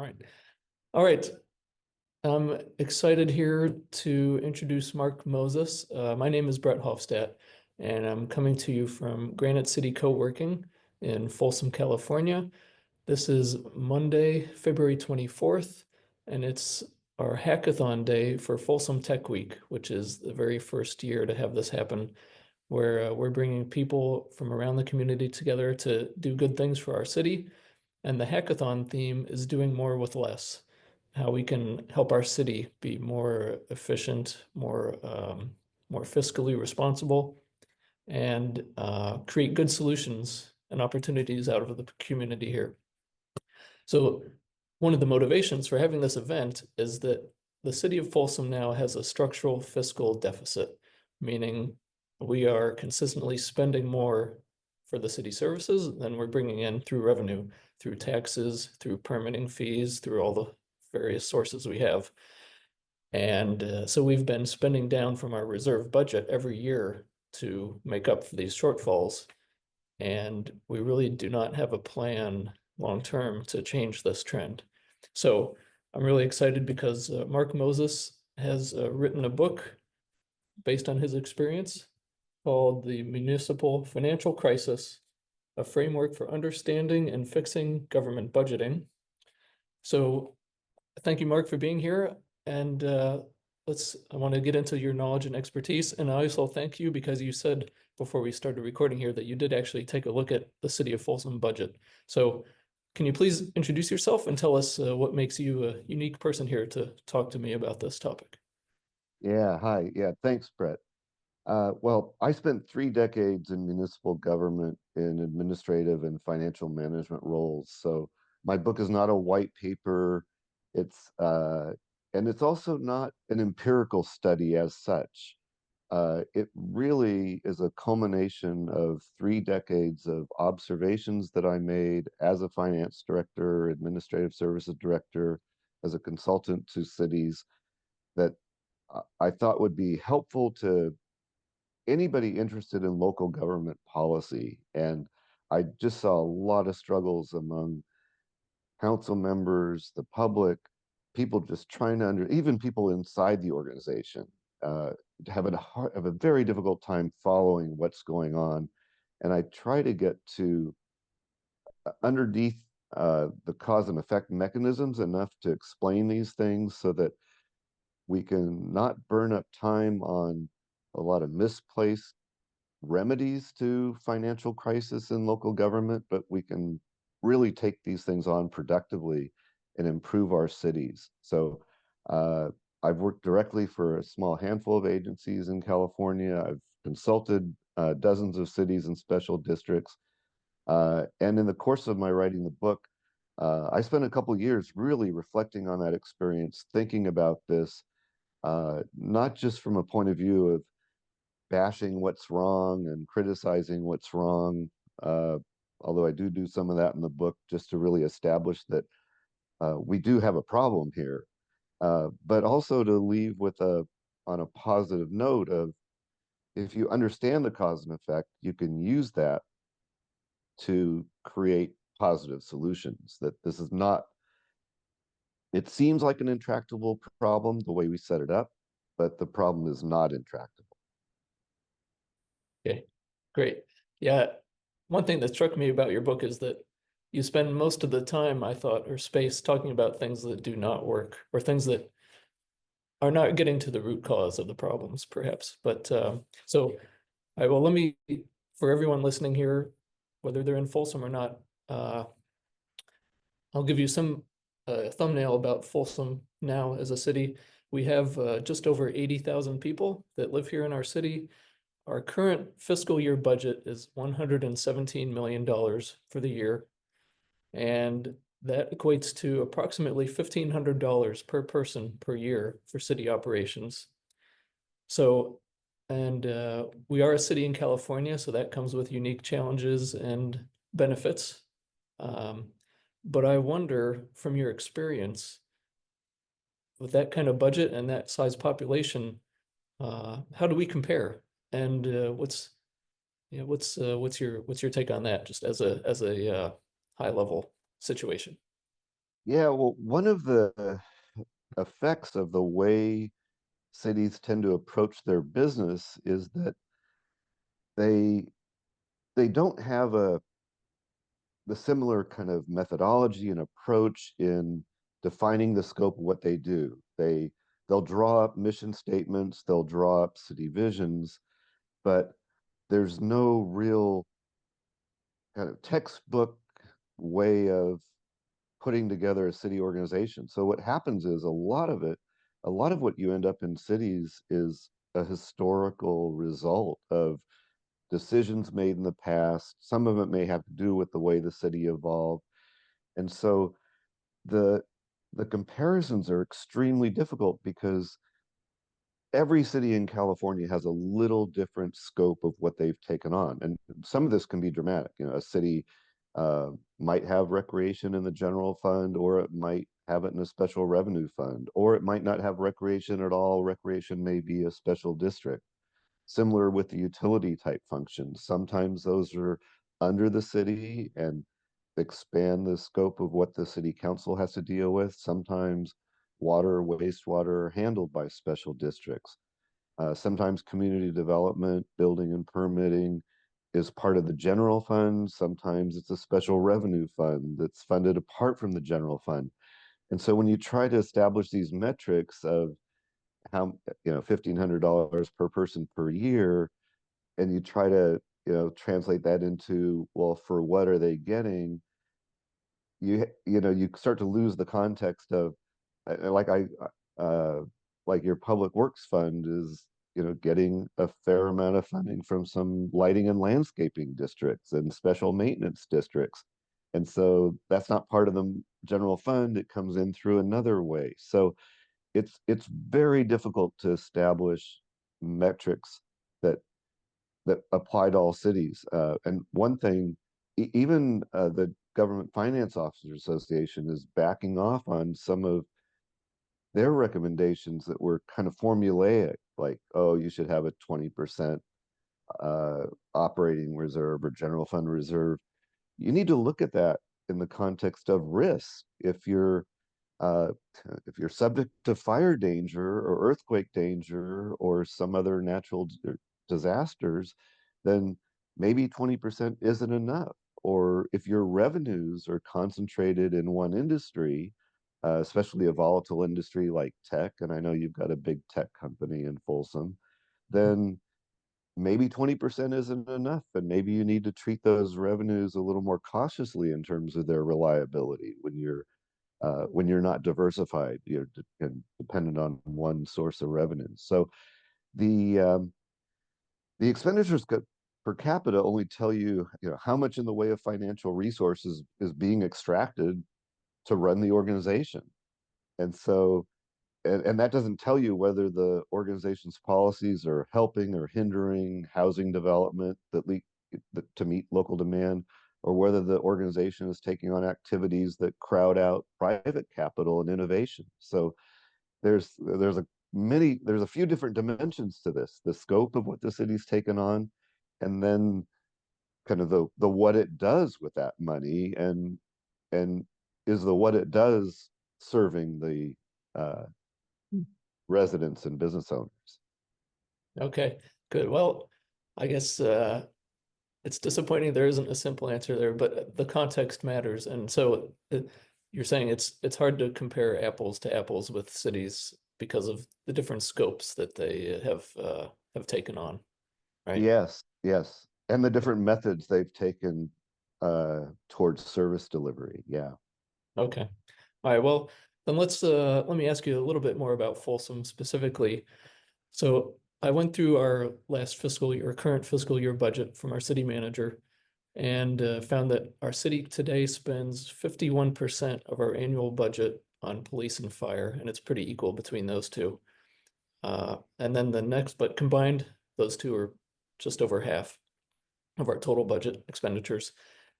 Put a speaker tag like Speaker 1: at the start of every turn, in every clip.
Speaker 1: right. All right. I'm excited here to introduce Mark Moses. My name is Brett Hofstadt, and I'm coming to you from Granite City Co-working in Folsom, California. This is Monday, February 24th, and it's our hackathon day for Folsom Tech Week, which is the very first year to have this happen, where we're bringing people from around the community together to do good things for our city. And the hackathon theme is doing more with less, how we can help our city be more efficient, more fiscally responsible, and create good solutions and opportunities out of the community here. So one of the motivations for having this event is that the city of Folsom now has a structural fiscal deficit, meaning we are consistently spending more for the city services than we're bringing in through revenue, through taxes, through permitting fees, through all the various sources we have. And so we've been spending down from our reserve budget every year to make up for these shortfalls. And we really do not have a plan long-term to change this trend. So I'm really excited because Mark Moses has written a book based on his experience called The Municipal Financial Crisis, a framework for understanding and fixing government budgeting. So thank you, Mark, for being here. And I want to get into your knowledge and expertise. And I also thank you because you said before we started recording here that you did actually take a look at the City of Folsom budget. So can you please introduce yourself and tell us what makes you a unique person here to talk to me about this topic?
Speaker 2: Yeah, hi. Yeah, thanks, Brett. Well, I spent 3 decades in municipal government in administrative and financial management roles. So my book is not a white paper. It's and it's also not an empirical study as such. It really is a culmination of 3 decades of observations that I made as a finance director, administrative services director, as a consultant to cities that I thought would be helpful to anybody interested in local government policy. And I just saw a lot of struggles among council members, the public, people just trying to even people inside the organization, uh, have a very difficult time following what's going on. And I try to get to underneath the cause and effect mechanisms enough to explain these things so that we can not burn up time on a lot of misplaced remedies to financial crisis in local government, but we can really take these things on productively and improve our cities. So I've worked directly for a small handful of agencies in California. I've consulted dozens of cities and special districts. And in the course of my writing the book, I spent a couple of years really reflecting on that experience, thinking about this, not just from a point of view of bashing what's wrong and criticizing what's wrong, uh, although I do some of that in the book just to really establish that we do have a problem here, but also to leave with on a positive note of if you understand the cause and effect, you can use that to create positive solutions. That this is not, it seems like an intractable problem the way we set it up, but the problem is not intractable.
Speaker 1: Okay, great. Yeah, one thing that struck me about your book is that you spend most of the time, I thought, or space talking about things that do not work or things that are not getting to the root cause of the problems, perhaps. But so I will let me, for everyone listening here, whether they're in Folsom or not, I'll give you some thumbnail about Folsom now as a city. We have just over 80,000 people that live here in our city. Our current fiscal year budget is $117 million for the year, and that equates to approximately $1,500 per person per year for city operations. So, and we are a city in California, so that comes with unique challenges and benefits. Um, but I wonder, from your experience, with that kind of budget and that size population, how do we compare? And what's your take on that, just as a high level situation?
Speaker 2: Yeah, well, one of the effects of the way cities tend to approach their business is that they they don't have the similar kind of methodology and approach in defining the scope of what they do. They'll draw up mission statements, they'll draw up city visions, but there's no real kind of textbook way of putting together a city organization. So what happens is a lot of what you end up in cities is a historical result of decisions made in the past. Some of it may have to do with the way the city evolved. And so the the comparisons are extremely difficult because every city in California has a little different scope of what they've taken on. And some of this can be dramatic. You know, a city might have recreation in the general fund, or it might have it in a special revenue fund, or it might not have recreation at all. Recreation may be a special district. Similar with the utility type functions. Sometimes those are under the city and expand the scope of what the city council has to deal with. Sometimes water, wastewater are handled by special districts. Sometimes community development, building and permitting is part of the general fund. Sometimes it's a special revenue fund that's funded apart from the general fund. And so when you try to establish these metrics of how, $1,500 per person per year, and you try to, translate that into, well, for what are they getting? You start to lose the context of like uh like your public works fund is getting a fair amount of funding from some lighting and landscaping districts and special maintenance districts, and so that's not part of the general fund. It comes in through another way. So it's very difficult to establish metrics that apply to all cities. And one thing, even the Government Finance Officers Association is backing off on some of their recommendations that were kind of formulaic, like, oh, you should have a 20% uh, operating reserve or general fund reserve. You need to look at that in the context of risk. Uh, if you're subject to fire danger or earthquake danger or some other natural disasters, then maybe 20% isn't enough. Or if your revenues are concentrated in one industry, especially a volatile industry like tech, and I know you've got a big tech company in Folsom, then maybe 20% isn't enough. And maybe you need to treat those revenues a little more cautiously in terms of their reliability when you're not diversified, you're dependent on one source of revenue. So the um, the expenditures per capita only tell you, how much in the way of financial resources is being extracted to run the organization, and so and that doesn't tell you whether the organization's policies are helping or hindering housing development to meet local demand, or whether the organization is taking on activities that crowd out private capital and innovation. So there's a few different dimensions to this: the scope of what the city's taken on, and then kind of the what it does with that money, and is the what it does serving the residents and business owners.
Speaker 1: Okay, good. Well, I guess it's disappointing there isn't a simple answer there, but the context matters. And so you're saying it's hard to compare apples to apples with cities because of the different scopes that they have taken on, right?
Speaker 2: Yes, yes. And the different methods they've taken towards service delivery. Yeah.
Speaker 1: Okay. All right. Well, then let me ask you a little bit more about Folsom specifically. So I went through our last fiscal year, current fiscal year budget from our city manager, and found that our city today spends 51% of our annual budget on police and fire, and it's pretty equal between those two. And then the next, but combined, those two are just over half of our total budget expenditures.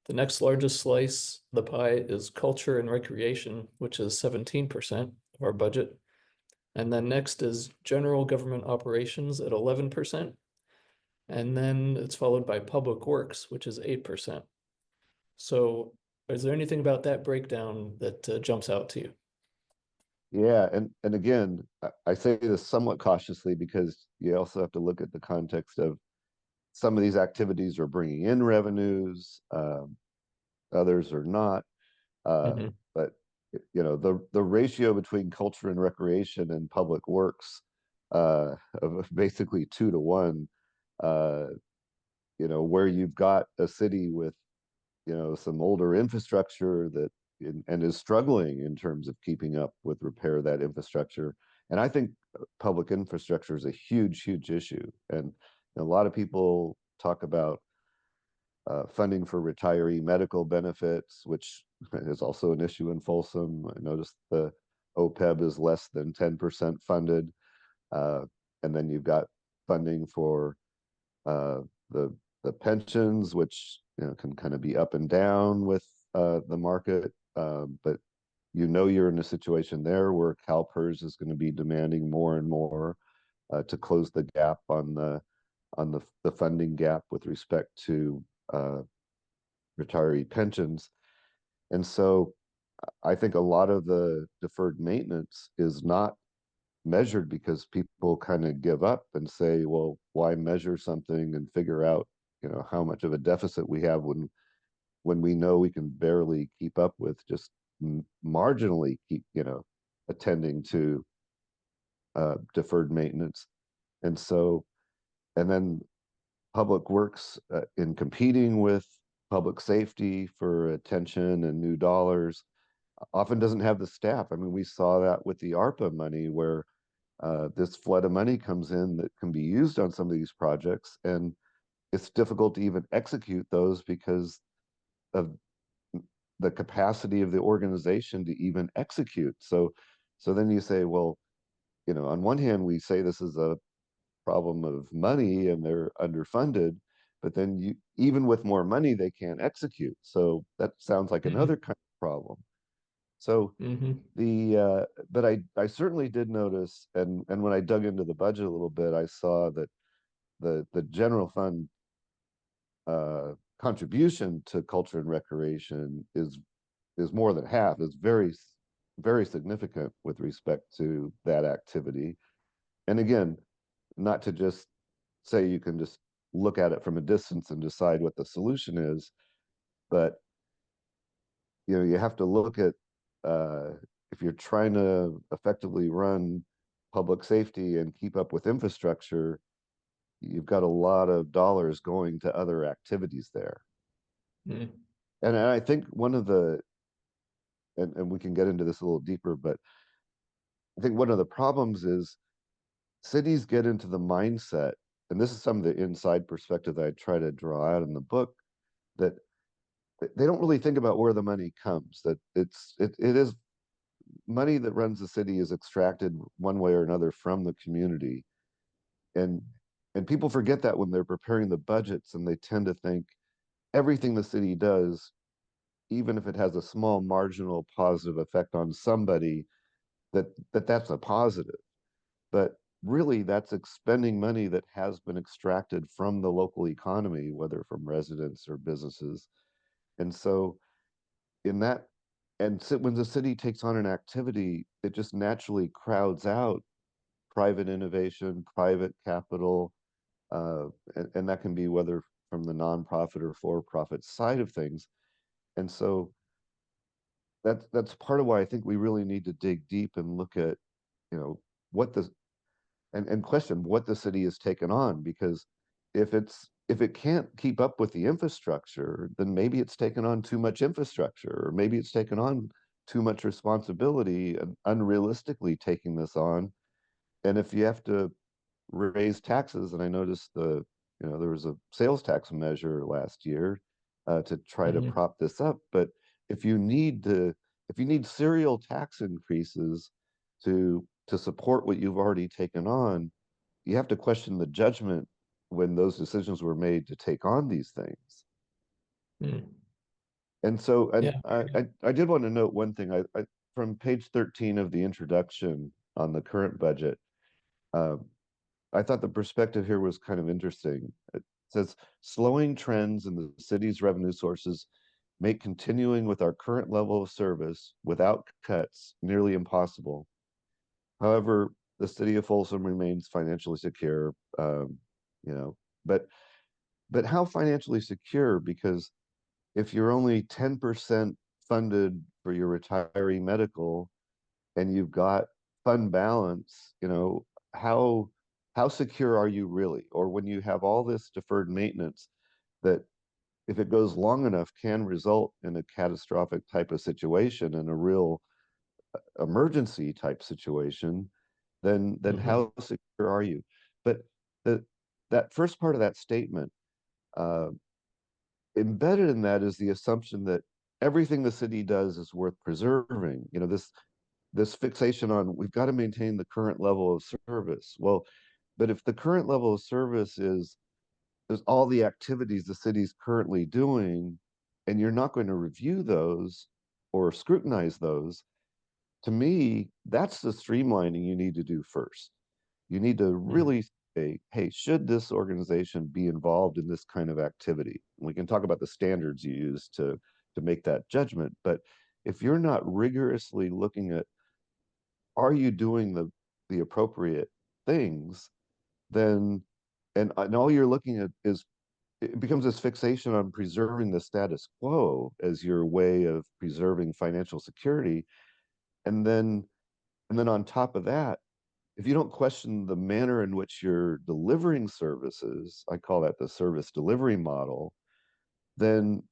Speaker 1: The next largest slice of the pie is culture and recreation, which is 17% of our budget. And then next is general government operations at 11%. And then it's followed by public works, which is 8%. So Is there anything about that breakdown that jumps out to you?
Speaker 2: Yeah, and again, I say this somewhat cautiously because you also have to look at the context of some of these activities are bringing in revenues, others are not.
Speaker 1: Hmm.
Speaker 2: But the ratio between culture and recreation and public works of basically 2 to 1, uh, where you've got a city with some older infrastructure that and is struggling in terms of keeping up with repair of that infrastructure. And I think public infrastructure is a huge issue. And a lot of people talk about funding for retiree medical benefits, which is also an issue in Folsom. I noticed the OPEB is less than 10% funded. Uh, and then you've got funding for uh, the pensions, which can kind of be up and down with the market. But you're in a situation there where CalPERS is going to be demanding more and more to close the gap on the funding gap with respect to retiree pensions. And so I think a lot of the deferred maintenance is not measured because people kind of give up and say, well, why measure something and figure out, how much of a deficit we have when we know we can barely keep up with just marginally keep, attending to deferred maintenance. And so, and then public works in competing with public safety for attention and new dollars often doesn't have the staff. I mean, we saw that with the ARPA money where this flood of money comes in that can be used on some of these projects, and it's difficult to even execute those because of the capacity of the organization to even execute. So then you say, well, on one hand, we say this is a problem of money and they're underfunded, but then even with more money, they can't execute. So that sounds like another
Speaker 1: Hmm.
Speaker 2: kind of problem. So
Speaker 1: Hmm.
Speaker 2: but I certainly did notice, and when I dug into the budget a little bit, I saw that the general fund contribution to culture and recreation is more than half, is very significant with respect to that activity. And again, not to just say you can just look at it from a distance and decide what the solution is, but you have to look at uh, if you're trying to effectively run public safety and keep up with infrastructure, you've got a lot of dollars going to other activities there.
Speaker 1: Hmm.
Speaker 2: And I think one of the and we can get into this a little deeper, but I think one of the problems is cities get into the mindset, and this is some of the inside perspective that I try to draw out in the book, that they don't really think about where the money comes, that it is money that runs the city is extracted one way or another from the community. And people forget that when they're preparing the budgets, and they tend to think everything the city does, even if it has a small marginal positive effect on somebody, that's a positive. But really that's expending money that has been extracted from the local economy, whether from residents or businesses. And so in that, and so when the city takes on an activity, it just naturally crowds out private innovation, private capital, and that can be whether from the nonprofit or for-profit side of things. And so that's part of why I think we really need to dig deep and look at, you know, what the and question what the city has taken on, because if it can't keep up with the infrastructure, then maybe it's taken on too much infrastructure, or maybe it's taken on too much responsibility and unrealistically taking this on. And if you have to raise taxes, and I noticed there was a sales tax measure last year to try to
Speaker 1: Hmm.
Speaker 2: prop this up. But if you need serial tax increases to support what you've already taken on, you have to question the judgment when those decisions were made to take on these things.
Speaker 1: Hmm.
Speaker 2: And so, and
Speaker 1: Yeah.
Speaker 2: I did want to note one thing. From page 13 of the introduction on the current budget, uh, I thought the perspective here was kind of interesting. It says slowing trends in the city's revenue sources make continuing with our current level of service without cuts nearly impossible. However, the city of Folsom remains financially secure, you know, but how financially secure? Because if you're only 10% funded for your retiree medical and you've got fund balance, how how secure are you really? Or when you have all this deferred maintenance that if it goes long enough can result in a catastrophic type of situation and a real emergency type situation, then
Speaker 1: Mm-hmm.
Speaker 2: how secure are you? But the that first part of that statement, uh, embedded in that is the assumption that everything the city does is worth preserving. This fixation on we've got to maintain the current level of service. Well, but if the current level of service is all the activities the city's currently doing, and you're not going to review those or scrutinize those, to me, that's the streamlining you need to do first. You need to
Speaker 1: Mm-hmm.
Speaker 2: really say, hey, should this organization be involved in this kind of activity? And we can talk about the standards you use to make that judgment. But if you're not rigorously looking at are you doing the appropriate things, then and all you're looking at is it becomes this fixation on preserving the status quo as your way of preserving financial security. And then on top of that, if you don't question the manner in which you're delivering services, I call that the service delivery model, then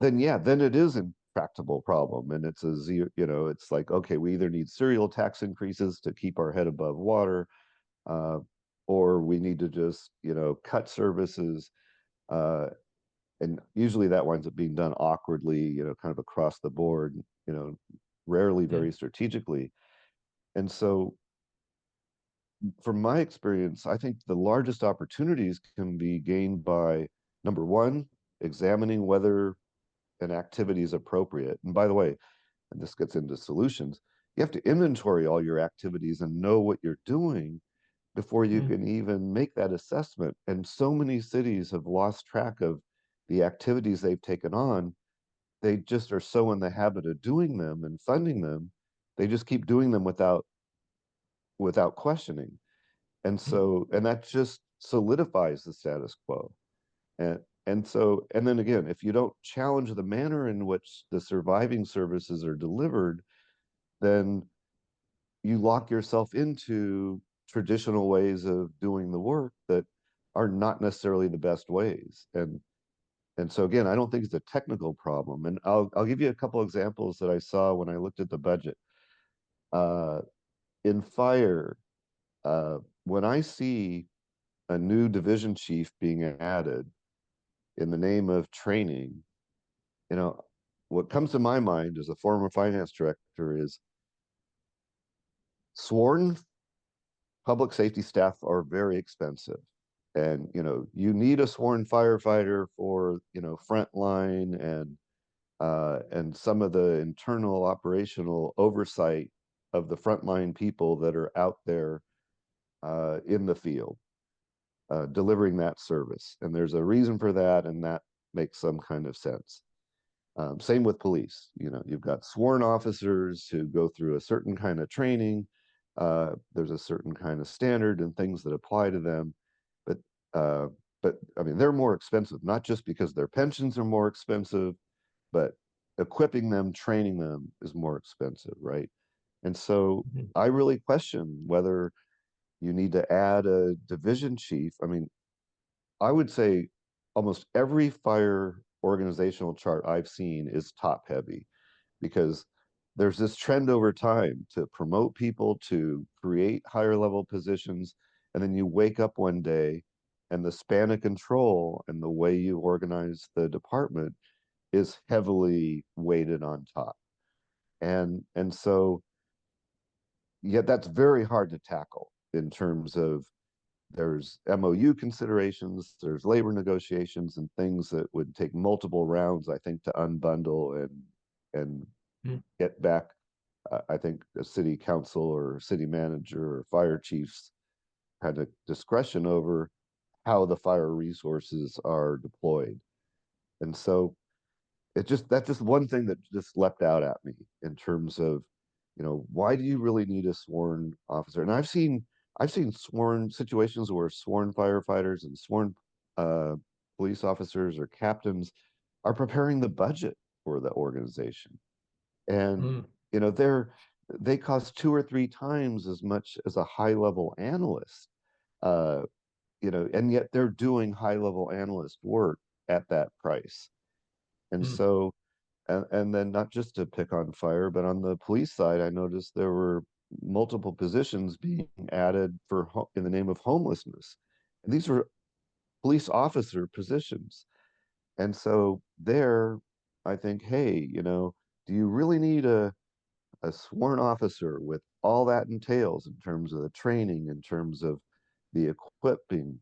Speaker 2: yeah, then it is a tractable problem. And it's a zero, it's like, okay, we either need serial tax increases to keep our head above water, uh, or we need to just, cut services. Uh, and usually that winds up being done awkwardly, kind of across the board, rarely
Speaker 1: Yeah.
Speaker 2: very strategically. And so from my experience, I think the largest opportunities can be gained by number one, examining whether an activity is appropriate. And by the way, and this gets into solutions, you have to inventory all your activities and know what you're doing before you
Speaker 1: Mm-hmm.
Speaker 2: can even make that assessment. And so many cities have lost track of the activities they've taken on. They just are so in the habit of doing them and funding them, they just keep doing them without questioning. And that just solidifies the status quo. And and then again, if you don't challenge the manner in which the surviving services are delivered, then you lock yourself into traditional ways of doing the work that are not necessarily the best ways. And so again, I don't think it's a technical problem. And I'll give you a couple examples that I saw when I looked at the budget. Uh, in fire, uh, when I see a new division chief being added in the name of training, you know, what comes to my mind as a former finance director is sworn public safety staff are very expensive. And, you need a sworn firefighter for, frontline and some of the internal operational oversight of the frontline people that are out there in the field delivering that service. And there's a reason for that, and that makes some kind of sense. Same with police. You've got sworn officers who go through a certain kind of training. There's a certain kind of standard and things that apply to them. But uh, but I mean, they're more expensive, not just because their pensions are more expensive, but equipping them, training them is more expensive, right? And so
Speaker 1: Mm-hmm.
Speaker 2: I really question whether you need to add a division chief. I mean, I would say almost every fire organizational chart I've seen is top heavy because there's this trend over time to promote people to create higher level positions. And then you wake up one day and the span of control and the way you organize the department is heavily weighted on top. And so yet that's very hard to tackle in terms of there's MOU considerations, there's labor negotiations and things that would take multiple rounds, I think, to unbundle and get back, I think, a city council or city manager or fire chiefs kind of discretion over how the fire resources are deployed. And so that's just one thing that just leapt out at me in terms of, why do you really need a sworn officer? And I've seen sworn situations where sworn firefighters and sworn uh, police officers or captains are preparing the budget for the organization. And,
Speaker 1: Mm,
Speaker 2: they cost two or three times as much as a high level analyst. Uh, and yet they're doing high level analyst work at that price. And
Speaker 1: mm,
Speaker 2: so, and then not just to pick on fire, but on the police side, I noticed there were multiple positions being added in the name of homelessness. And these were police officer positions. And so there, I think, hey, do you really need a sworn officer with all that entails in terms of the training, in terms of the equipping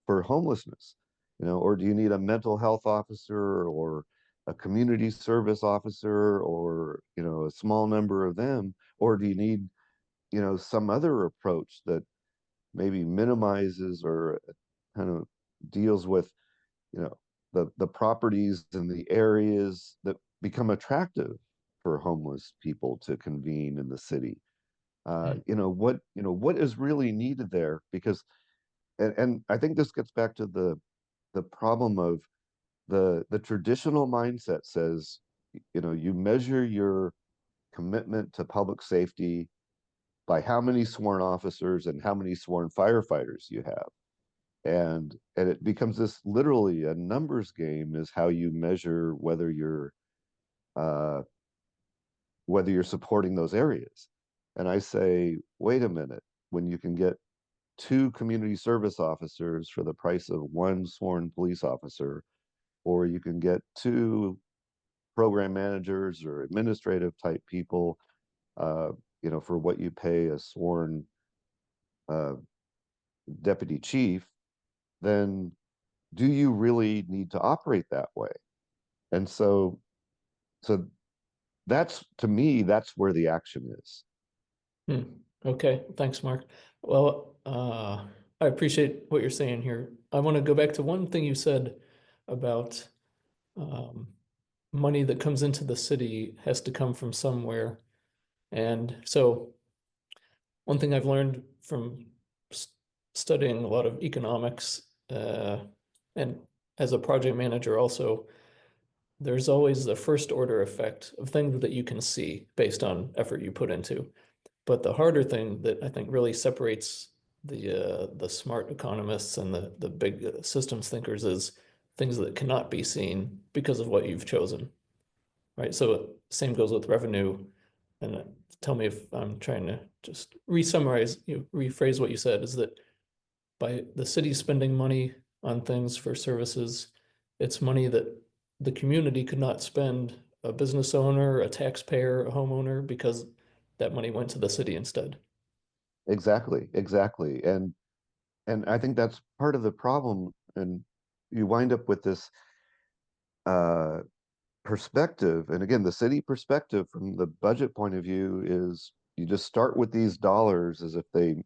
Speaker 2: for homelessness, or do you need a mental health officer or a community service officer or, a small number of them, or do you need, some other approach that maybe minimizes or kind of deals with, you know, the properties and the areas that become attractive for homeless people to convene in the city.
Speaker 1: mm,
Speaker 2: What is really needed there? Because, and I think this gets back to the problem of the traditional mindset says, you measure your commitment to public safety by how many sworn officers and how many sworn firefighters you have. And it becomes this literally a numbers game is how you measure uh, whether you're supporting those areas. And I say, wait a minute, when you can get two community service officers for the price of one sworn police officer, or you can get two program managers or administrative type people, uh, for what you pay a sworn uh, deputy chief, then do you really need to operate that way? And so that's, to me, that's where the action is.
Speaker 1: mm. Okay, thanks, Mark. Well, I appreciate what you're saying here. I want to go back to one thing you said about um, money that comes into the city has to come from somewhere. And so one thing I've learned from studying a lot of economics and as a project manager also, there's always the first order effect of things that you can see based on effort you put into. But the harder thing that I think really separates the smart economists and the big systems thinkers is things that cannot be seen because of what you've chosen, right? So same goes with revenue. And tell me if I'm trying to just re-summarize, rephrase what you said, is that by the city spending money on things for services, it's money that the community could not spend, a business owner, a taxpayer, a homeowner, because that money went to the city instead.
Speaker 2: Exactly, exactly. And I think that's part of the problem. And you wind up with this uh, perspective. And again, the city perspective from the budget point of view is you just start with these dollars as if they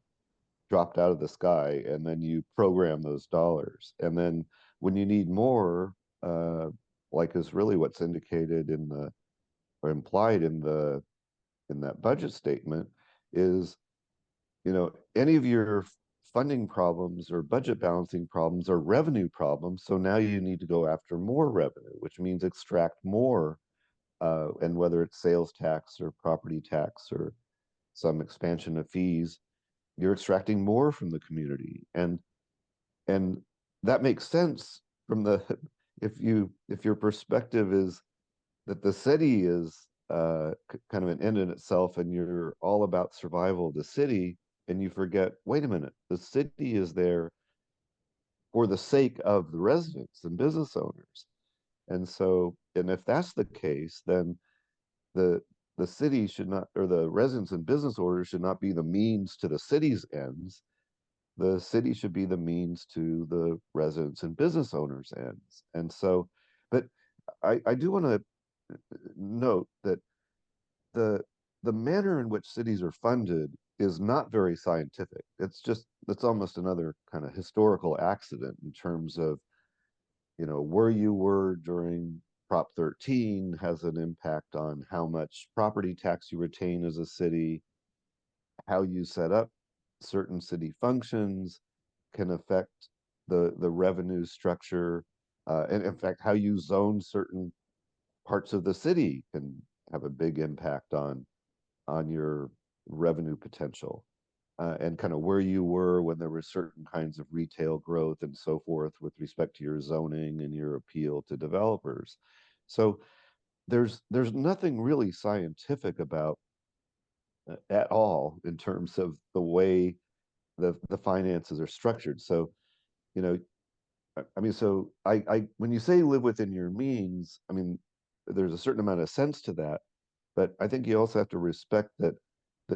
Speaker 2: dropped out of the sky, and then you program those dollars. And then when you need more, uh, like is really what's indicated in the or implied in that budget statement, is any of your funding problems or budget balancing problems are revenue problems. So now you need to go after more revenue, which means extract more, and whether it's sales tax or property tax or some expansion of fees, you're extracting more from the community. And that makes sense from the if your perspective is that the city is kind of an end in itself and you're all about survival of the city, and you forget, wait a minute, the city is there for the sake of the residents and business owners. And so, and if that's the case, then the the city should not, or the residents and business owners should not be the means to the city's ends. The city should be the means to the residents and business owners ends. And so, but I do want to note that the the manner in which cities are funded is not very scientific. It's almost another kind of historical accident in terms of where you were during Prop 13 has an impact on how much property tax you retain as a city. How you set up certain city functions can affect the revenue structure. And in fact, how you zone certain parts of the city can have a big impact on your revenue potential. And kind of where you were when there were certain kinds of retail growth and so forth with respect to your zoning and your appeal to developers. So there's nothing really scientific about at all in terms of the way the finances are structured. So, you know, I mean, so I when you say live within your means, I mean, there's a certain amount of sense to that, but I think you also have to respect that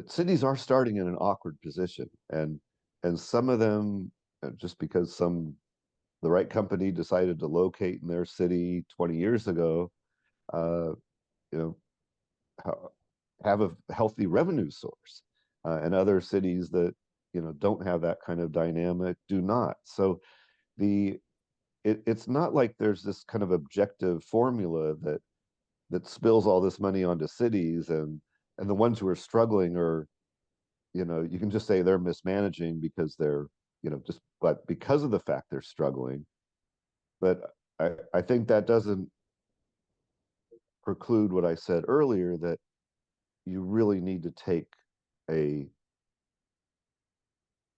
Speaker 2: cities are starting in an awkward position, and some of them just because the right company decided to locate in their city 20 years ago, uh, you know, have a healthy revenue source, and other cities that don't have that kind of dynamic do not. So the it's not like there's this kind of objective formula that spills all this money onto cities, and the ones who are struggling are, you can just say they're mismanaging because they're, just but because of the fact they're struggling. But I think that doesn't preclude what I said earlier, that you really need to take a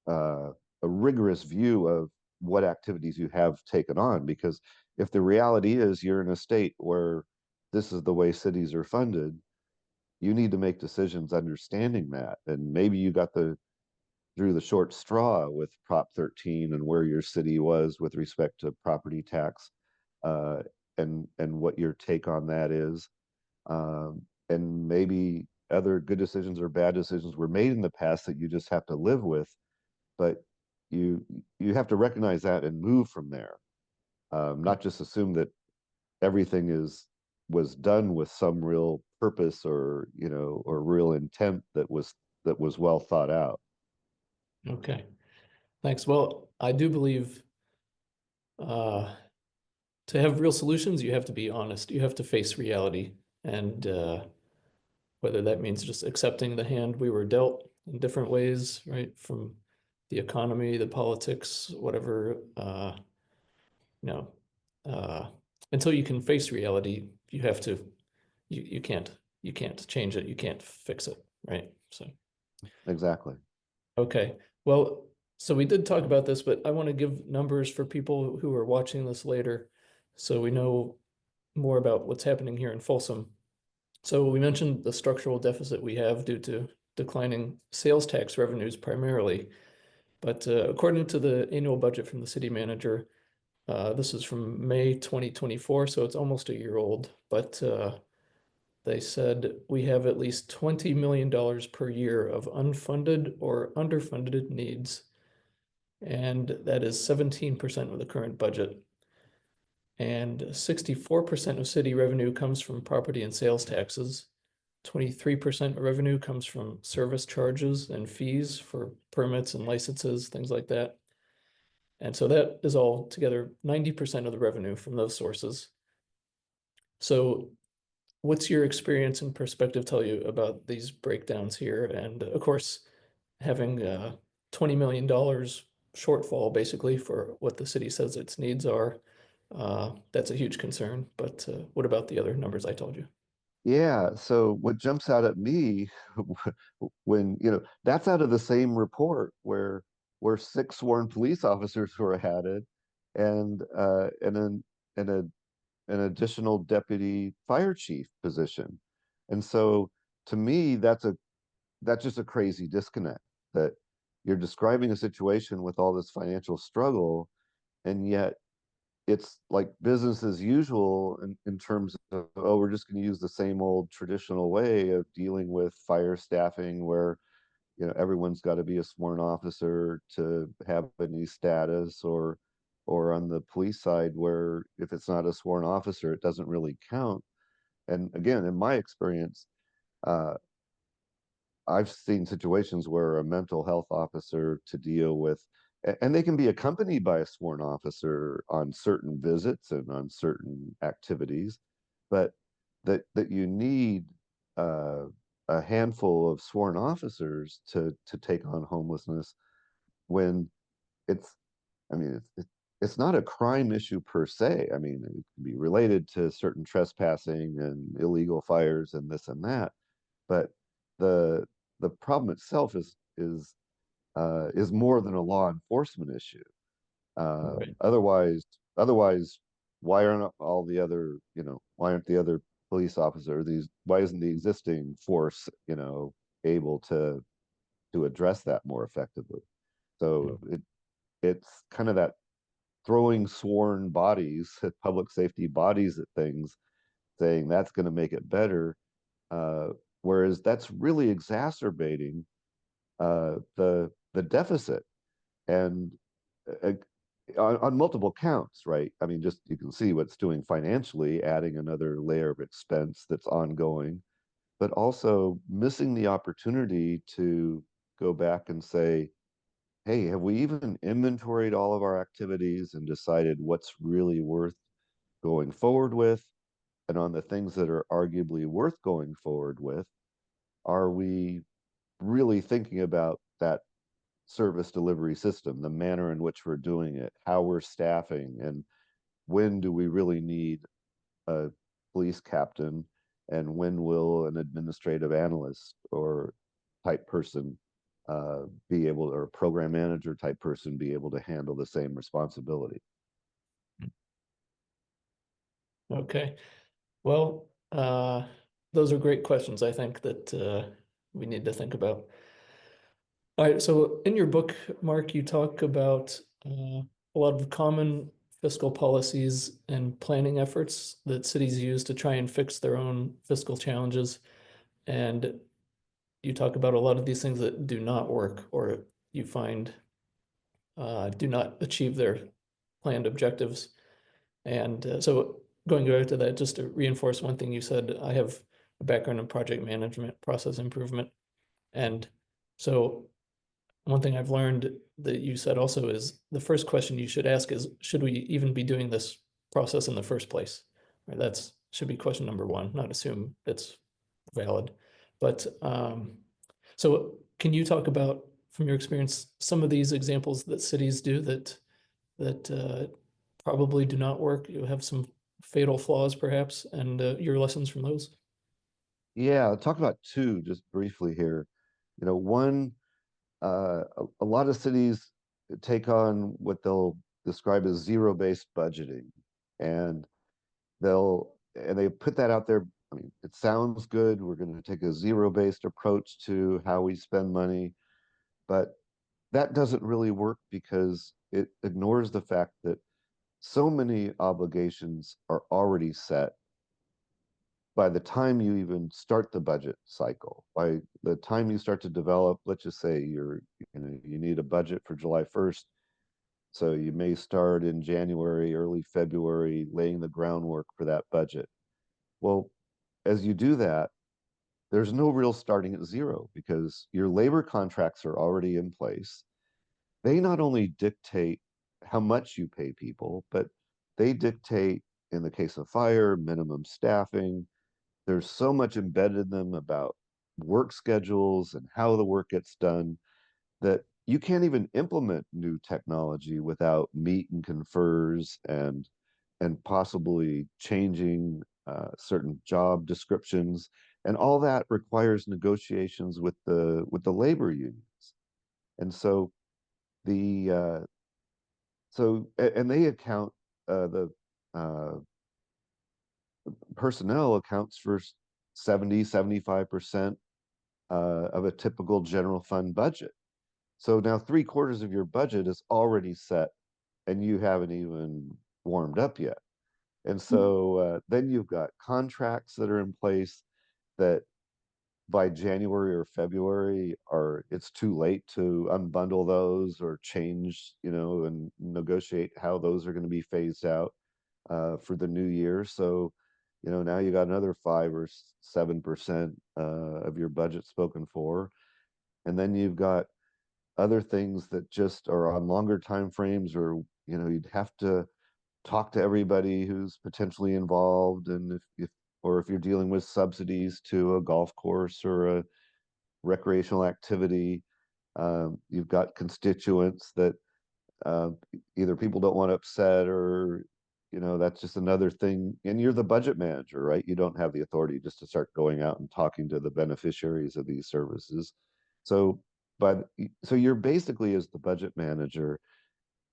Speaker 2: uh, a rigorous view of what activities you have taken on, because if the reality is you're in a state where this is the way cities are funded, you need to make decisions understanding that. And maybe you got the drew the short straw with Prop 13 and where your city was with respect to property tax, uh, and what your take on that is. And maybe other good decisions or bad decisions were made in the past that you just have to live with, but you you have to recognize that and move from there. Not just assume that everything was done with some real purpose, or or real intent that was well thought out.
Speaker 1: Okay, thanks. Well, I do believe uh, to have real solutions, you have to be honest. You have to face reality. And whether that means just accepting the hand we were dealt in different ways, right? From the economy, the politics, whatever, you know, uh, until you can face reality, you have to, you can't change it. You can't fix it, right? So,
Speaker 2: Exactly.
Speaker 1: okay. Well, so we did talk about this, but I want to give numbers for people who are watching this later, so we know more about what's happening here in Folsom. So we mentioned the structural deficit we have due to declining sales tax revenues primarily. But according to the annual budget from the city manager, this is from May 2024, so it's almost a year old. But they said we have at least $20 million per year of unfunded or underfunded needs. And that is 17% of the current budget. And 64% of city revenue comes from property and sales taxes. 23% of revenue comes from service charges and fees for permits and licenses, things like that. And so that is all together 90% of the revenue from those sources. So what's your experience and perspective tell you about these breakdowns here? And of course, having $20 million shortfall basically for what the city says its needs are, that's a huge concern. But what about the other numbers I told you?
Speaker 2: Yeah. So what jumps out at me when, that's out of the same report where six sworn police officers were added, and an additional deputy fire chief position. And so to me, that's just a crazy disconnect, that you're describing a situation with all this financial struggle, and yet it's like business as usual in terms of, oh, we're just going to use the same old traditional way of dealing with fire staffing, where everyone's got to be a sworn officer to have any status, or on the police side, where if it's not a sworn officer, it doesn't really count. And again, in my experience, uh, I've seen situations where a mental health officer to deal with, and they can be accompanied by a sworn officer on certain visits and on certain activities. but that you need uh, a handful of sworn officers to take on homelessness when it's, I mean, it's not a crime issue per se. I mean, it can be related to certain trespassing and illegal fires and this and that, but the the problem itself is more than a law enforcement issue.
Speaker 1: Right.
Speaker 2: Otherwise, why aren't all the other, why aren't the other police officer, why isn't the existing force, able to address that more effectively?
Speaker 1: Yeah.
Speaker 2: So it's kind of that throwing sworn bodies, public safety bodies at things, saying that's going to make it better. Uh, Whereas that's really exacerbating the deficit and uh, on multiple counts, right? I mean, just you can see what it's doing financially, adding another layer of expense that's ongoing, but also missing the opportunity to go back and say, hey, have we even inventoried all of our activities and decided what's really worth going forward with? And on the things that are arguably worth going forward with, are we really thinking about that service delivery system, the manner in which we're doing it, how we're staffing, and when do we really need a police captain, and when will an administrative analyst or type person be able, or a program manager type person be able to handle the same responsibility?
Speaker 1: Okay. Well, those are great questions, I think, that we need to think about. All right, so in your book, Mark, you talk about a lot of common fiscal policies and planning efforts that cities use to try and fix their own fiscal challenges. And you talk about a lot of these things that do not work or you find do not achieve their planned objectives. And so going back to that, just to reinforce one thing you said, I have a background in project management, process improvement. And so one thing I've learned that you said also is the first question you should ask is, should we even be doing this process in the first place? Right, that's should be question number one, not assume it's valid. But so can you talk about, from your experience, some of these examples that cities do that probably do not work? You have some fatal flaws perhaps, and your lessons from those?
Speaker 2: Yeah, I'll talk about two just briefly here. One, a lot of cities take on what they'll describe as zero-based budgeting, and they put that out there. I mean, it sounds good. We're going to take a zero-based approach to how we spend money, but that doesn't really work because it ignores the fact that so many obligations are already set by the time you even start the budget cycle. By the time you start to develop, let's just say you need a budget for July 1st. So you may start in January, early February, laying the groundwork for that budget. Well, as you do that, there's no real starting at zero because your labor contracts are already in place. They not only dictate how much you pay people, but they dictate, in the case of fire, minimum staffing. There's so much embedded in them about work schedules and how the work gets done that you can't even implement new technology without meet and confers and possibly changing certain job descriptions, and all that requires negotiations with the labor unions. And so the and they account, the uh, personnel accounts for 70-75% of a typical general fund budget. So now 3/4 of your budget is already set and you haven't even warmed up yet. And so then you've got contracts that are in place that by January or February are it's too late to unbundle those or change, and negotiate how those are going to be phased out for the new year. So, now you got another 5 or 7% of your budget spoken for, and then you've got other things that just are on longer time frames, or you'd have to talk to everybody who's potentially involved, and if or if you're dealing with subsidies to a golf course or a recreational activity, you've got constituents that uh, either people don't want to upset, or that's just another thing, and you're the budget manager, right? You don't have the authority just to start going out and talking to the beneficiaries of these services. So but so you're basically, as the budget manager,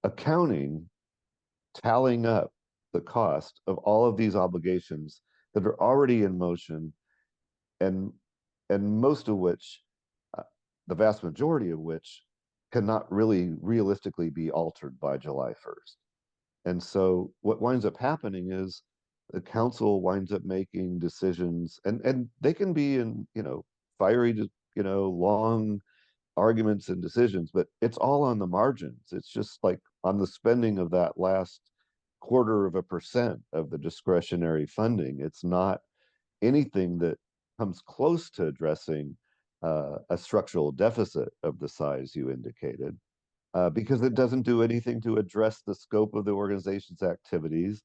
Speaker 2: accounting, tallying up the cost of all of these obligations that are already in motion, and most of which, uh, the vast majority of which, cannot really realistically be altered by July 1st. And so what winds up happening is the council winds up making decisions, and they can be in, fiery, long arguments and decisions, but it's all on the margins. It's just like on the spending of that last 0.25% of the discretionary funding. It's not anything that comes close to addressing a structural deficit of the size you indicated, because it doesn't do anything to address the scope of the organization's activities,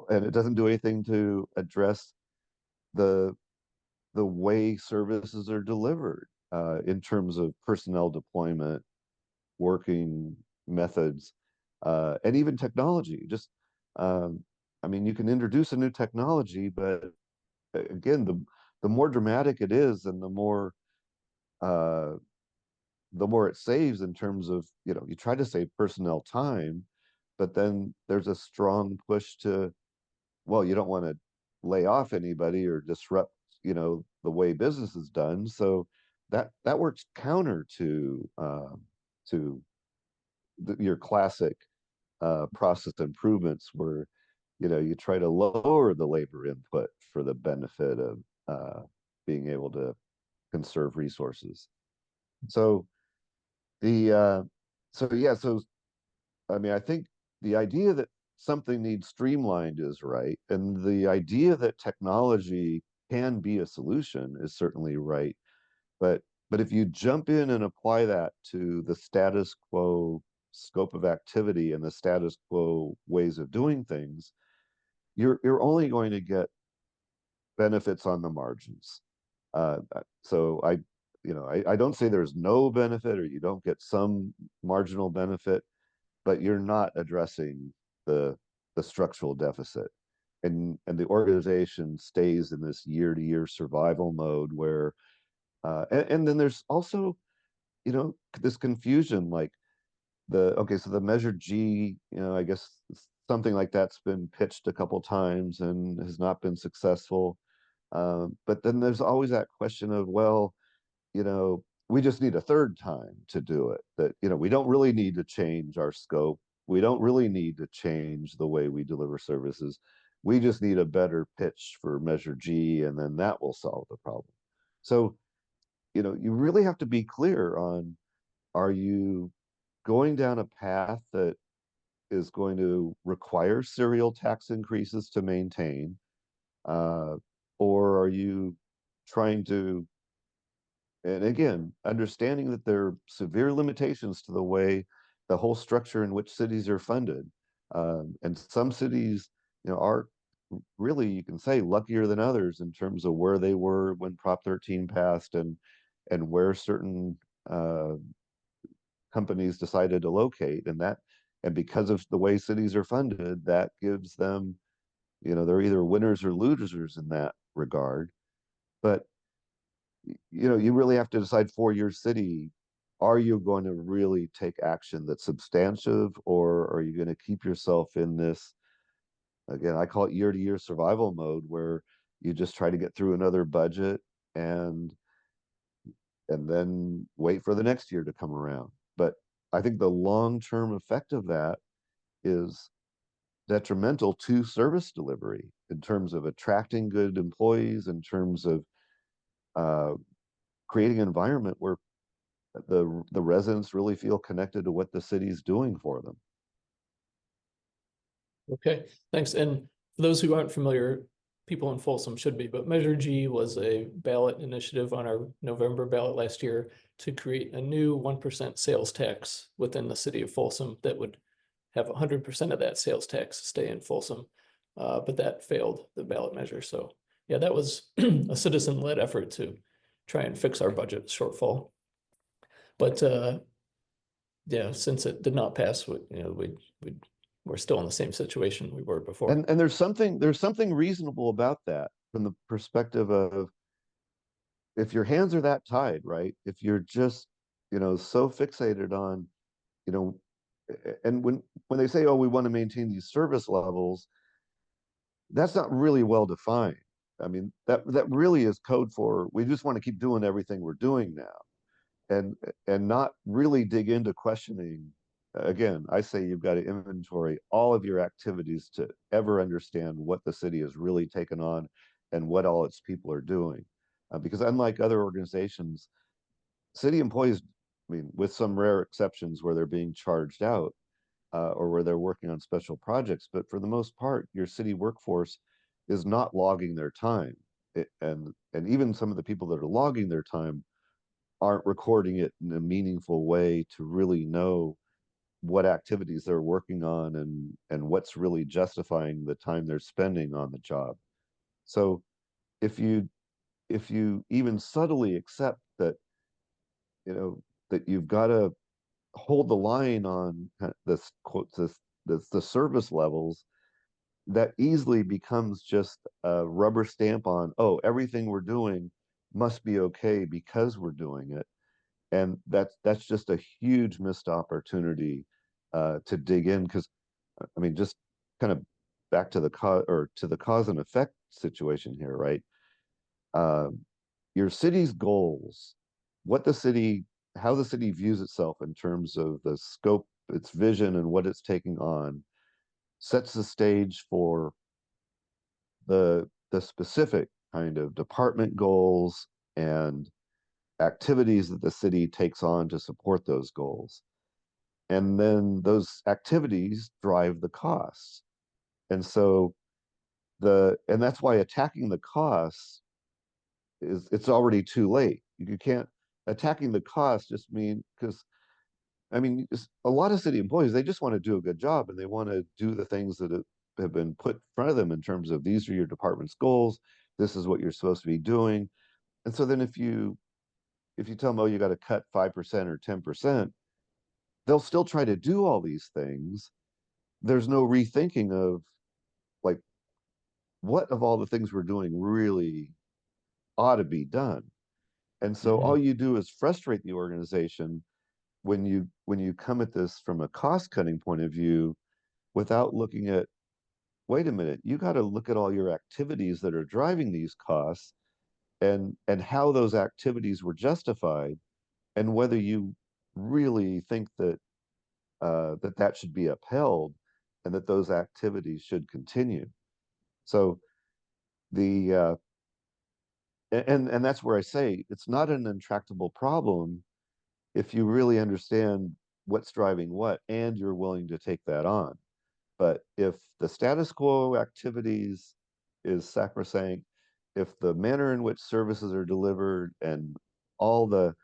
Speaker 2: and it doesn't do anything to address the way services are delivered, in terms of personnel deployment, working methods, and even technology. Just, I mean, you can introduce a new technology, but again, the more dramatic it is, and uh, the more it saves in terms of, you try to save personnel time, but then there's a strong push to, well, you don't want to lay off anybody or disrupt, the way business is done. So that works counter to your classic process improvements, where you try to lower the labor input for the benefit of being able to conserve resources. So the so yeah, so I mean, I think the idea that something needs streamlined is right, and the idea that technology can be a solution is certainly right. But if you jump in and apply that to the status quo scope of activity and the status quo ways of doing things, you're only going to get benefits on the margins. So I don't say there's no benefit or you don't get some marginal benefit, but you're not addressing the structural deficit. And the organization stays in this year-to-year survival mode, where and then there's also, this confusion, like, so the measure G, I guess something like that's been pitched a couple times and has not been successful. But then there's always that question of, well, we just need a third time to do it. That, we don't really need to change our scope. We don't really need to change the way we deliver services. We just need a better pitch for measure G, and then that will solve the problem. So, you really have to be clear on, are you going down a path that is going to require serial tax increases to maintain, uh, or are you trying to, and again, understanding that there are severe limitations to the way the whole structure in which cities are funded. And some cities, are really, you can say, luckier than others in terms of where they were when Prop 13 passed, and where certain companies decided to locate. And because of the way cities are funded, that gives them, they're either winners or losers in that regard. But you really have to decide for your city, are you going to really take action that's substantive, or are you going to keep yourself in this, again, I call it year-to-year survival mode, where you just try to get through another budget, and then wait for the next year to come around. But I think the long-term effect of that is detrimental to service delivery, in terms of attracting good employees, in terms of uh, creating an environment where the residents really feel connected to what the city's doing for them.
Speaker 1: Okay, thanks. And for those who aren't familiar, people in Folsom should be, but Measure G was a ballot initiative on our November ballot last year to create a new 1% sales tax within the city of Folsom that would have 100% of that sales tax stay in Folsom. But that failed the ballot measure. So Yeah, that was a citizen-led effort to try and fix our budget shortfall. But yeah, since it did not pass, we're still in the same situation we were before.
Speaker 2: And there's something reasonable about that from the perspective of if your hands are that tied, right? If you're just, so fixated on, you know, and when they say, oh, we want to maintain these service levels, that's not really well defined. I mean, that really is code for we just want to keep doing everything we're doing now, and and not really dig into questioning. Again, I say you've got to inventory all of your activities to ever understand what the city has really taken on and what all its people are doing. Because unlike other organizations, city employees, I mean, with some rare exceptions where they're being charged out, or where they're working on special projects. But for the most part, your city workforce is not logging their time. And even some of the people that are logging their time aren't recording it in a meaningful way to really know what activities they're working on and what's really justifying the time they're spending on the job. So if you if you even subtly accept that, that you've got to hold the line on this quote this the service levels, that easily becomes just a rubber stamp on, oh, everything we're doing must be okay because we're doing it. And that's just a huge missed opportunity to dig in, because I mean, just kind of back to the cause and effect situation here, right? uh, your city's goals, what the city, how the city views itself in terms of the scope, its vision, and what it's taking on, sets the stage for the specific kind of department goals and activities that the city takes on to support those goals. And then those activities drive the costs. And so and that's why attacking the costs is it's already too late. You can't attacking the cost just mean because I mean a lot of city employees, they just want to do a good job and they want to do the things that have been put in front of them in terms of these are your department's goals, this is what you're supposed to be doing. And so then if you tell them, oh, you got to cut 5% or 10%, they'll still try to do all these things. There's no rethinking of like what of all the things we're doing really ought to be done. And so all
Speaker 1: Mhm.
Speaker 2: you do is frustrate the organization when you come at this from a cost cutting point of view without looking at, wait a minute, you got to look at all your activities that are driving these costs and how those activities were justified and whether you really think that should be upheld and that those activities should continue. So the and that's where I say it's not an intractable problem if you really understand what's driving what and you're willing to take that on. But if the status quo activities is sacrosanct, if the manner in which services are delivered and all the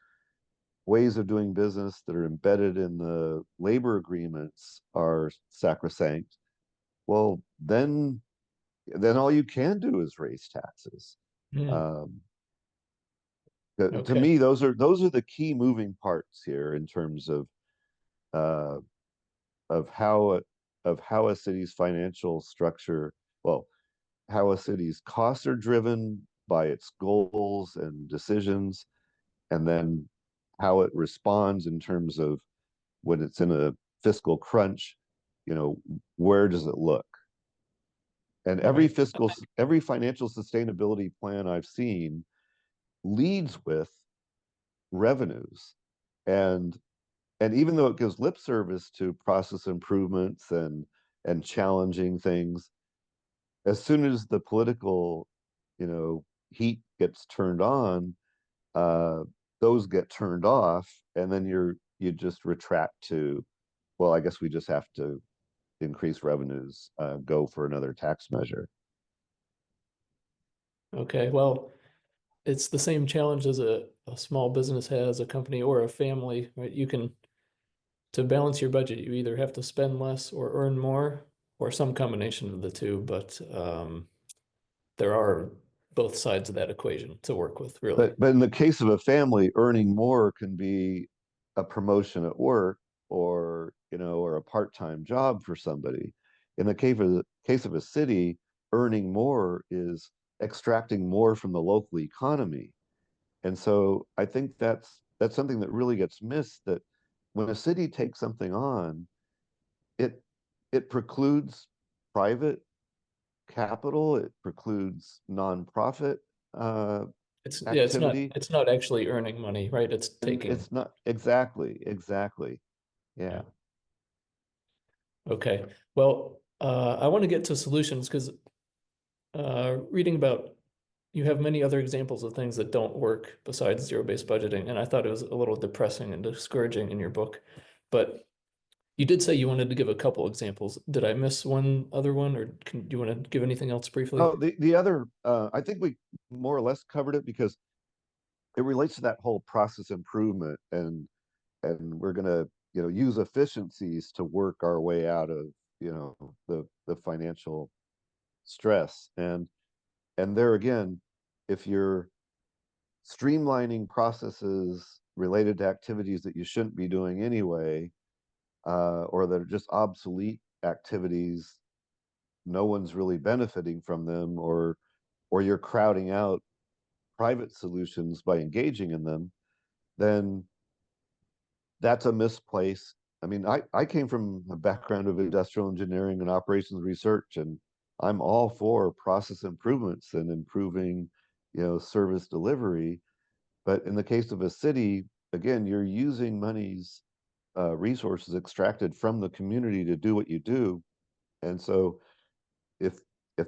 Speaker 2: ways of doing business that are embedded in the labor agreements are sacrosanct, well, then all you can do is raise taxes.
Speaker 1: Mm.
Speaker 2: Um, to
Speaker 1: Okay.
Speaker 2: me, those are the key moving parts here in terms uh, of how a city's financial structure, well, how a city's costs are driven by its goals and decisions, and then how it responds in terms of when it's in a fiscal crunch, you know, where does it look? And
Speaker 1: Right.
Speaker 2: every financial sustainability plan I've seen leads with revenues. And and even though it gives lip service to process improvements and challenging things, as soon as the political, heat gets turned on, uh, those get turned off, and then you just retract to, well, I guess we just have to increase revenues, go for another tax measure.
Speaker 1: Okay. Well, it's the same challenge as a small business has, a company or a family, right? To balance your budget, you either have to spend less or earn more, or some combination of the two. But there are both sides of that equation to work with, really.
Speaker 2: But in the case of a family, earning more can be a promotion at work, or or a part-time job for somebody. In the case of a city, earning more is extracting more from the local economy. And so I think that's something that really gets missed, that when a city takes something on, it it precludes private capital, it precludes nonprofit uh,
Speaker 1: Yeah,
Speaker 2: activity.
Speaker 1: it's not actually earning money, right? It's
Speaker 2: And
Speaker 1: taking.
Speaker 2: it's not exactly.
Speaker 1: Yeah.
Speaker 2: Yeah.
Speaker 1: Okay. Well, I want to get to solutions because reading about you have many other examples of things that don't work besides zero-based budgeting, and I thought it was a little depressing and discouraging in your book. But you did say you wanted to give a couple examples. Did I miss one other one, or do you want to give anything else briefly?
Speaker 2: Oh, the other, I think we more or less covered it, because it relates to that whole process improvement, and we're gonna, use efficiencies to work our way out of, the financial stress. And there again, if you're streamlining processes related to activities that you shouldn't be doing anyway, or that are just obsolete activities, no one's really benefiting from them, or you're crowding out private solutions by engaging in them, then that's a misplaced. I mean, I came from a background of industrial engineering and operations research, and I'm all for process improvements and improving, service delivery. But in the case of a city, again, you're using monies, resources extracted from the community to do what you do. And so if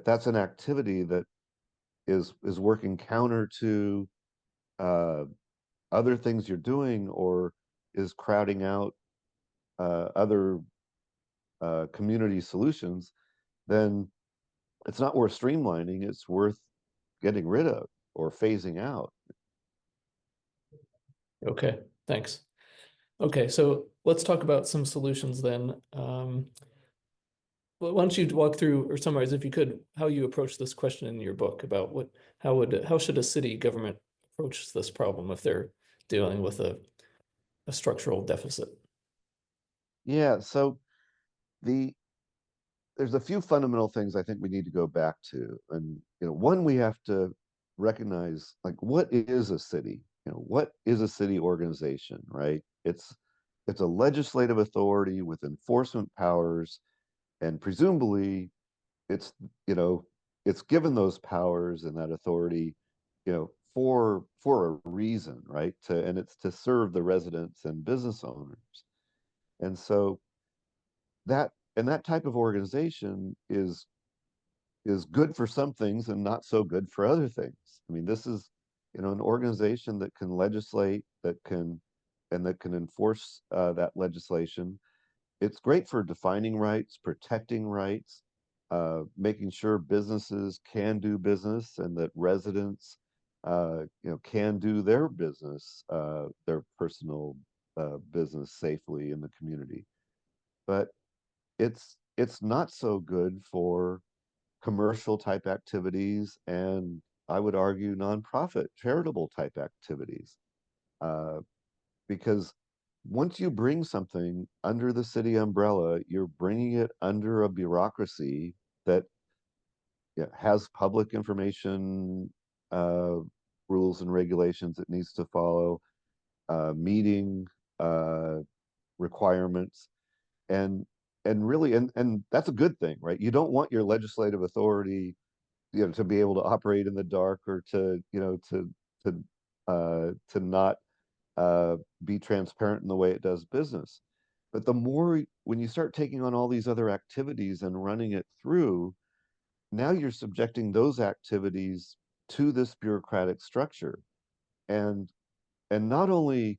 Speaker 2: that's an activity that is working counter to uh, other things you're doing, or is crowding out other community solutions, then it's not worth streamlining. It's worth getting rid of or phasing out.
Speaker 1: Okay, thanks. Okay, so let's talk about some solutions then. Well, why don't you walk through or summarize, if you could, how you approach this question in your book about how should a city government approach this problem if they're dealing with a structural deficit?
Speaker 2: Yeah. So the there's a few fundamental things I think we need to go back to. And, one, we have to recognize, like, what is a city? What is a city organization, right? It's a legislative authority with enforcement powers, and presumably it's, you know, it's given those powers and that authority, for a reason, right? And it's to serve the residents and business owners. And so that that type of organization is good for some things and not so good for other things. I mean, this is, an organization that can legislate, that can enforce that legislation. It's great for defining rights, protecting rights, making sure businesses can do business, and that residents, can do their business, their personal business safely in the community. But it's not so good for commercial type activities, and I would argue nonprofit charitable type activities, uh, because once you bring something under the city umbrella, you're bringing it under a bureaucracy that, has public information uh, rules and regulations it needs to follow, meeting uh, requirements, and really, and that's a good thing, right? You don't want your legislative authority, to be able to operate in the dark, or to, to not be transparent in the way it does business. But the more, when you start taking on all these other activities and running it through, now you're subjecting those activities to this bureaucratic structure. And not only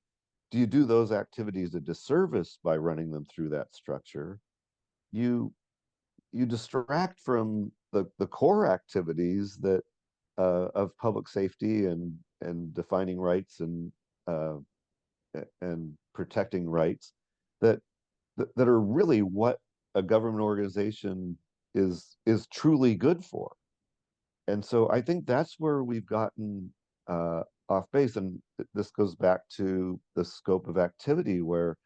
Speaker 2: do you do those activities a disservice by running them through that structure, you distract from the core activities that, of public safety, and defining rights, uh, and protecting rights, that that are really what a government organization is truly good for. And so I think that's where we've gotten off base. And this goes back to the scope of activity where,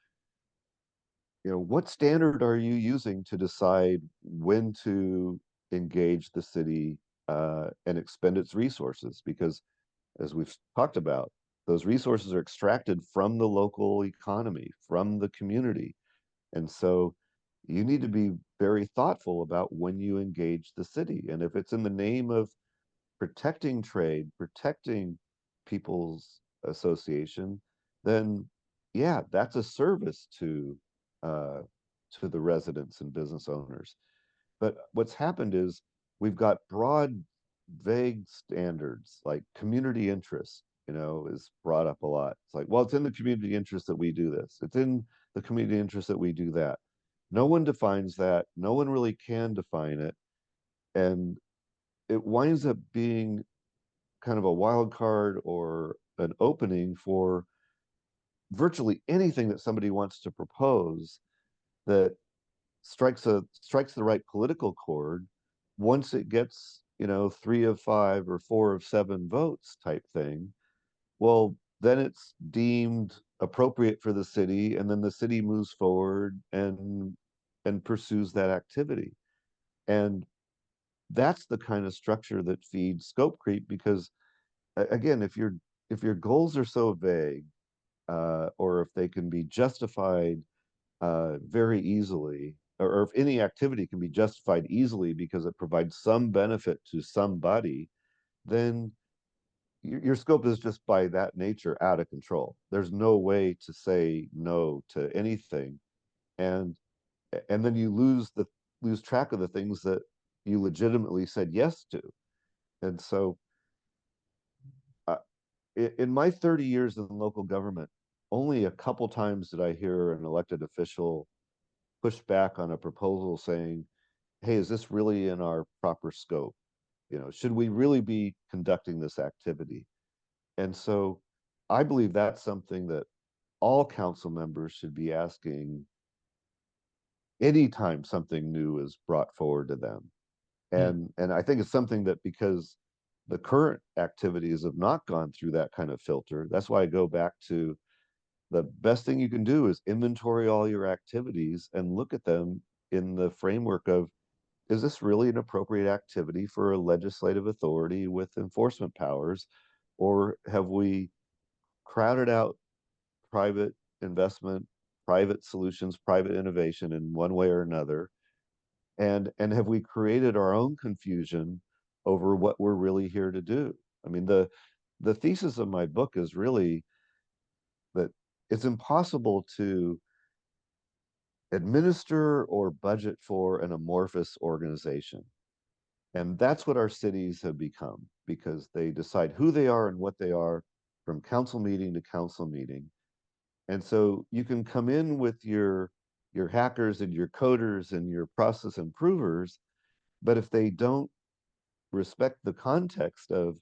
Speaker 2: what standard are you using to decide when to engage the city and expend its resources? Because as we've talked about, those resources are extracted from the local economy, from the community. And so you need to be very thoughtful about when you engage the city. And if it's in the name of protecting trade, protecting people's association, then yeah, that's a service uh, to the residents and business owners. But what's happened is we've got broad, vague standards like community interest, is brought up a lot. It's like, well, it's in the community interest that we do this. It's in the community interest that we do that. No one defines that. No one really can define it. And it winds up being kind of a wild card or an opening for virtually anything that somebody wants to propose that strikes the right political chord. Once it gets, 3 of 5 or 4 of 7 votes type thing, well, then it's deemed appropriate for the city, and then the city moves forward and pursues that activity. And that's the kind of structure that feeds scope creep, because again, if your goals are so vague, or if they can be justified very easily, or if any activity can be justified easily because it provides some benefit to somebody, then your scope is just by that nature out of control. There's no way to say no to anything, and and then you lose track of the things that you legitimately said yes to. And so uh, in my 30 years in local government, only a couple times did I hear an elected official push back on a proposal saying, hey, is this really in our proper scope? Should we really be conducting this activity? And so I believe that's something that all council members should be asking anytime something new is brought forward to them.
Speaker 1: Mm.
Speaker 2: And I think it's something that, because the current activities have not gone through that kind of filter, that's why I go back to the best thing you can do is inventory all your activities and look at them in the framework of, is this really an appropriate activity for a legislative authority with enforcement powers? Or have we crowded out private investment, private solutions, private innovation in one way or another? And have we created our own confusion over what we're really here to do? I mean, the thesis of my book is really that it's impossible to administer or budget for an amorphous organization. And that's what our cities have become, because they decide who they are and what they are from council meeting to council meeting. And so you can come in with your hackers and your coders and your process improvers, but if they don't respect the context of,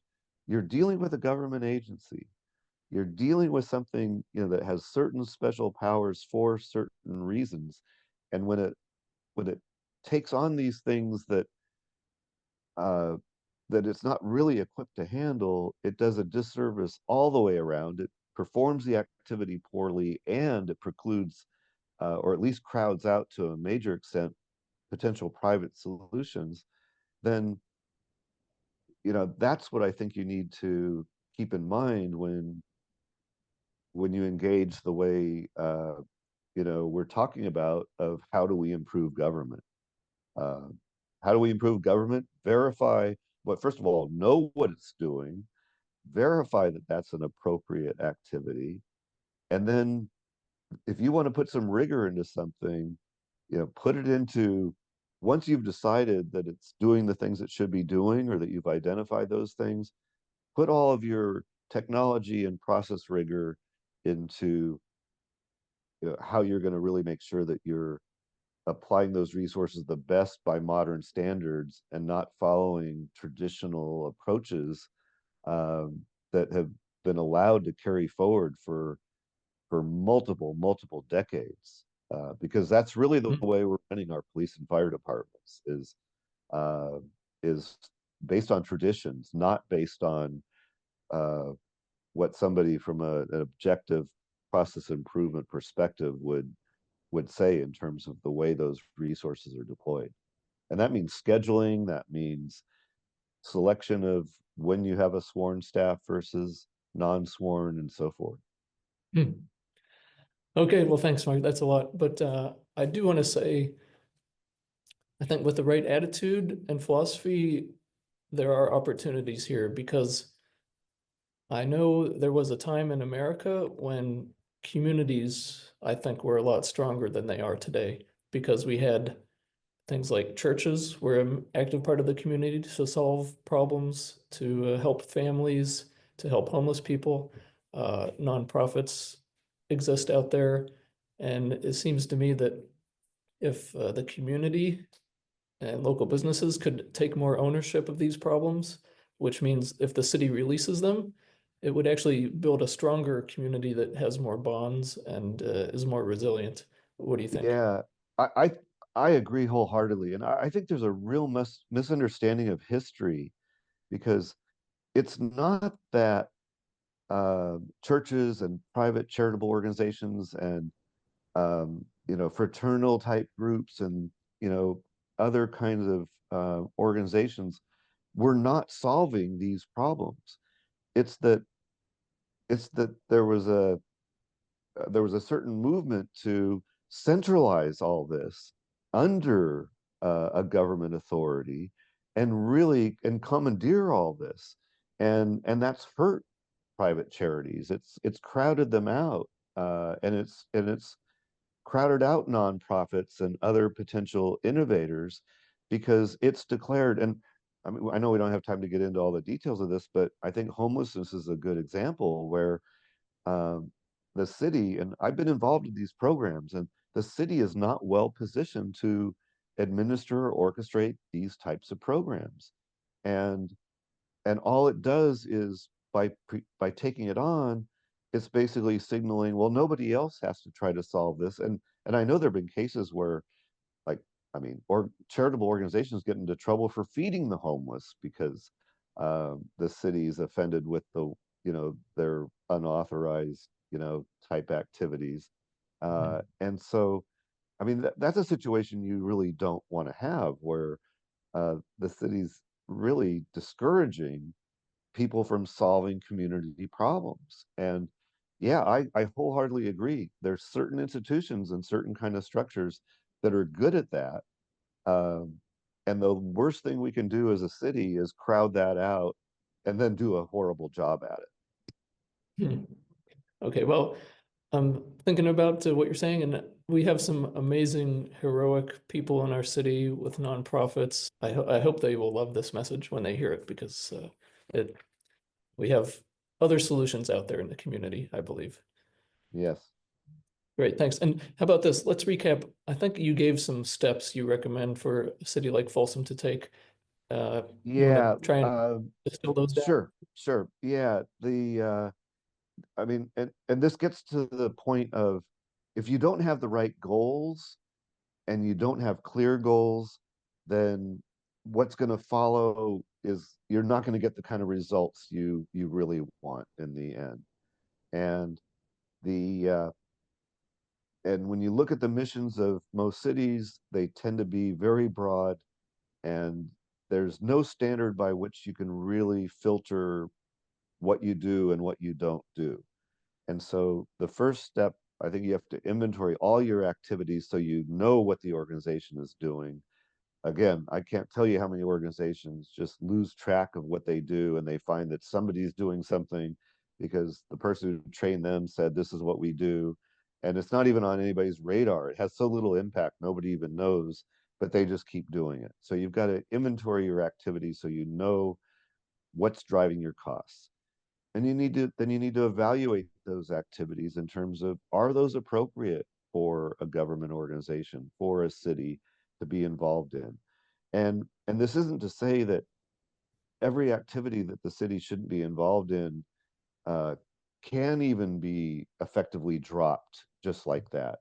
Speaker 2: you're dealing with a government agency, you're dealing with something, that has certain special powers for certain reasons, and when it takes on these things uh, that it's not really equipped to handle, it does a disservice all the way around. It performs the activity poorly, and it precludes, or at least crowds out to a major extent, potential private solutions. Then, that's what I think you need to keep in mind when you engage the way, we're talking about, of how do we improve government. Uh, how do we improve government? Verify what, first of all, know what it's doing, verify that that's an appropriate activity, and then if you want to put some rigor into something, put it into, once you've decided that it's doing the things it should be doing, or that you've identified those things, put all of your technology and process rigor into, how you're going to really make sure that you're applying those resources the best by modern standards, and not following traditional approaches that have been allowed to carry forward for multiple decades. Because that's really the
Speaker 1: Mm.
Speaker 2: way we're running our police and fire departments, uh, is based on traditions, not based on uh, what somebody from an objective process improvement perspective would say in terms of the way those resources are deployed. And that means scheduling, that means selection of when you have a sworn staff versus non-sworn and so forth.
Speaker 1: Hmm. Okay, well, thanks, Mark. That's a lot. But I do want to say, I think with the right attitude and philosophy, there are opportunities here because I know there was a time in America when communities, I think, were a lot stronger than they are today because we had things like churches were an active part of the community to solve problems, to help families, to help homeless people. Nonprofits exist out there. And it seems to me that if the community and local businesses could take more ownership of these problems, which means if the city releases them, it would actually build a stronger community that has more bonds and is more resilient. What do you think?
Speaker 2: Yeah, I I, I agree wholeheartedly, and I think there's a real misunderstanding of history because it's not that churches and private charitable organizations and fraternal type groups and other kinds of organizations were not solving these problems. It's that there was a certain movement to centralize all this under a government authority and really and commandeer all this, and that's hurt private charities. It's crowded them out, and it's crowded out nonprofits and other potential innovators because it's declared. And I mean, I know we don't have time to get into all the details of this, but I think homelessness is a good example where um, the city, and I've been involved in these programs, and the city is not well positioned to administer or orchestrate these types of programs. And and all it does is by taking it on, it's basically signaling, well, nobody else has to try to solve this. And I know there have been cases where, like, I mean, or charitable organizations get into trouble for feeding the homeless because the city's offended with their unauthorized type activities. And so, I mean, that's a situation you really don't want to have where the city's really discouraging people from solving community problems. And yeah, I wholeheartedly agree. There's certain institutions and certain kind of structures that are good at that. Um, and the worst thing we can do as a city is crowd that out and then do a horrible job at it.
Speaker 1: Hmm. Okay, well, I'm thinking about what you're saying, and we have some amazing, heroic people in our city with nonprofits. I hope they will love this message when they hear it because it we have other solutions out there in the community, I believe.
Speaker 2: Yes.
Speaker 1: Great, thanks. And how about this? Let's recap. I think you gave some steps you recommend for a city like Folsom to take. You want to
Speaker 2: Yeah.
Speaker 1: try and distill those down?
Speaker 2: Sure. Sure. Yeah. I mean, and this gets to the point of if you don't have the right goals and you don't have clear goals, then what's going to follow is you're not going to get the kind of results you really want in the end. And the and when you look at the missions of most cities, they tend to be very broad, and there's no standard by which you can really filter what you do and what you don't do. And so the first step, I think you have to inventory all your activities so you know what the organization is doing. Again, I can't tell you how many organizations just lose track of what they do and they find that somebody's doing something because the person who trained them said this is what we do. And it's not even on anybody's radar. It has so little impact, nobody even knows, but they just keep doing it. So you've got to inventory your activities so you know what's driving your costs. And you need to evaluate those activities in terms of are those appropriate for a government organization, for a city to be involved in. And this isn't to say that every activity that the city shouldn't be involved in uh, can even be effectively dropped just like that.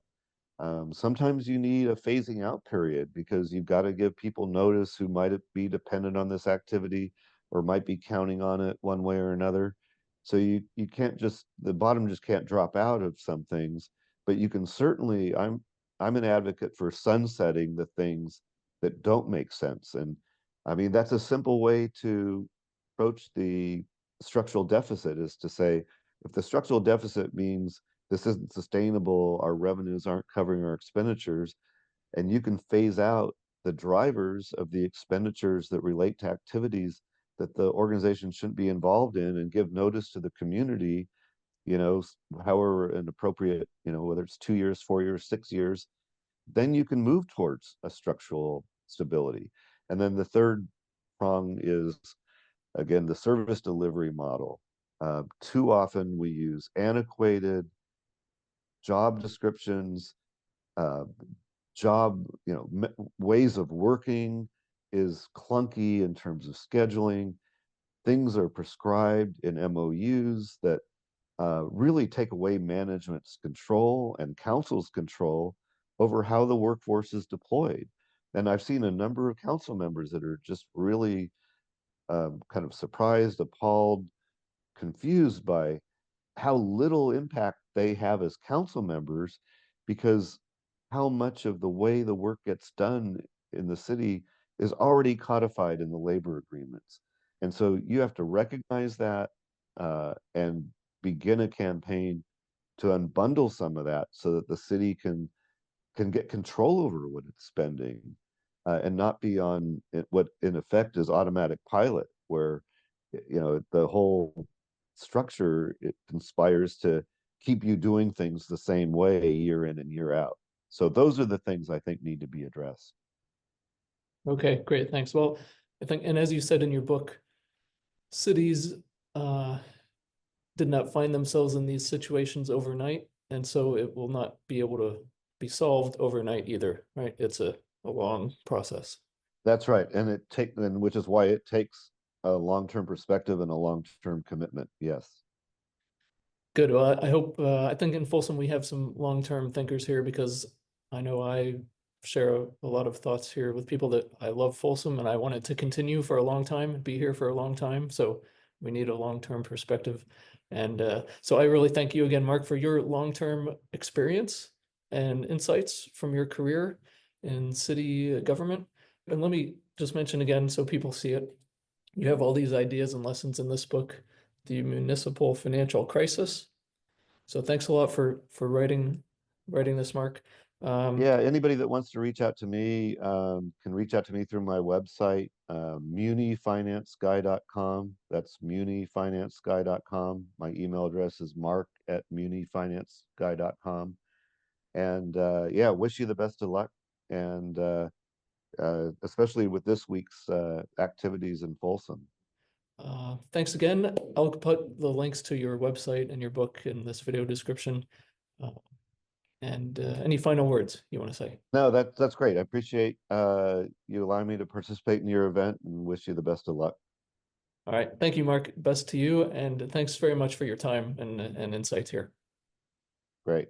Speaker 2: Sometimes you need a phasing out period because you've got to give people notice who might be dependent on this activity or might be counting on it one way or another. So you can't just the bottom just can't drop out of some things, but you can certainly I'm an advocate for sunsetting the things that don't make sense. And I mean that's a simple way to approach the structural deficit is to say if the structural deficit means this isn't sustainable, our revenues aren't covering our expenditures, and you can phase out the drivers of the expenditures that relate to activities that the organization shouldn't be involved in and give notice to the community, you know, however an appropriate, you know, whether it's 2 years, 4 years, 6 years, then you can move towards a structural stability. And then the third prong is, again, the service delivery model. Too often we use antiquated job descriptions, uh, job, you know, ways of working is clunky in terms of scheduling. Things are prescribed in MOUs that really take away management's control and council's control over how the workforce is deployed. And I've seen a number of council members that are just really kind of surprised, appalled, confused by how little impact they have as council members because how much of the way the work gets done in the city is already codified in the labor agreements. And so you have to recognize that and begin a campaign to unbundle some of that so that the city can get control over what it's spending and not be on what in effect is automatic pilot where you know the whole structure it conspires to keep you doing things the same way year in and year out. So those are the things I think need to be addressed.
Speaker 1: Okay, great, thanks. Well, I think, and as you said in your book, cities uh, did not find themselves in these situations overnight, and so it will not be able to be solved overnight either, right? It's a long process.
Speaker 2: That's right, and which is why it takes a long-term perspective and a long-term commitment. Yes.
Speaker 1: Good. Well, I hope, I think in Folsom we have some long-term thinkers here because I know I share a lot of thoughts here with people that I love Folsom and I want it to continue for a long time and be here for a long time. So we need a long-term perspective. And so I really thank you again, Mark, for your long-term experience and insights from your career in city government. And let me just mention again, so people see it, you have all these ideas and lessons in this book, The Municipal Financial Crisis. So thanks a lot for writing this, Mark. Um,
Speaker 2: Yeah, anybody that wants to reach out to me can reach out to me through my website, munifinanceguy.com. That's munifinanceguy.com. My email address is mark@munifinanceguy.com. And yeah, wish you the best of luck. And especially with this week's activities in Folsom.
Speaker 1: Thanks again. I'll put the links to your website and your book in this video description. Uh, and any final words you want to say?
Speaker 2: No, that's great. I appreciate you allowing me to participate in your event and wish you the best of luck.
Speaker 1: All right. Thank you, Mark. Best to you. And thanks very much for your time and insights here.
Speaker 2: Great.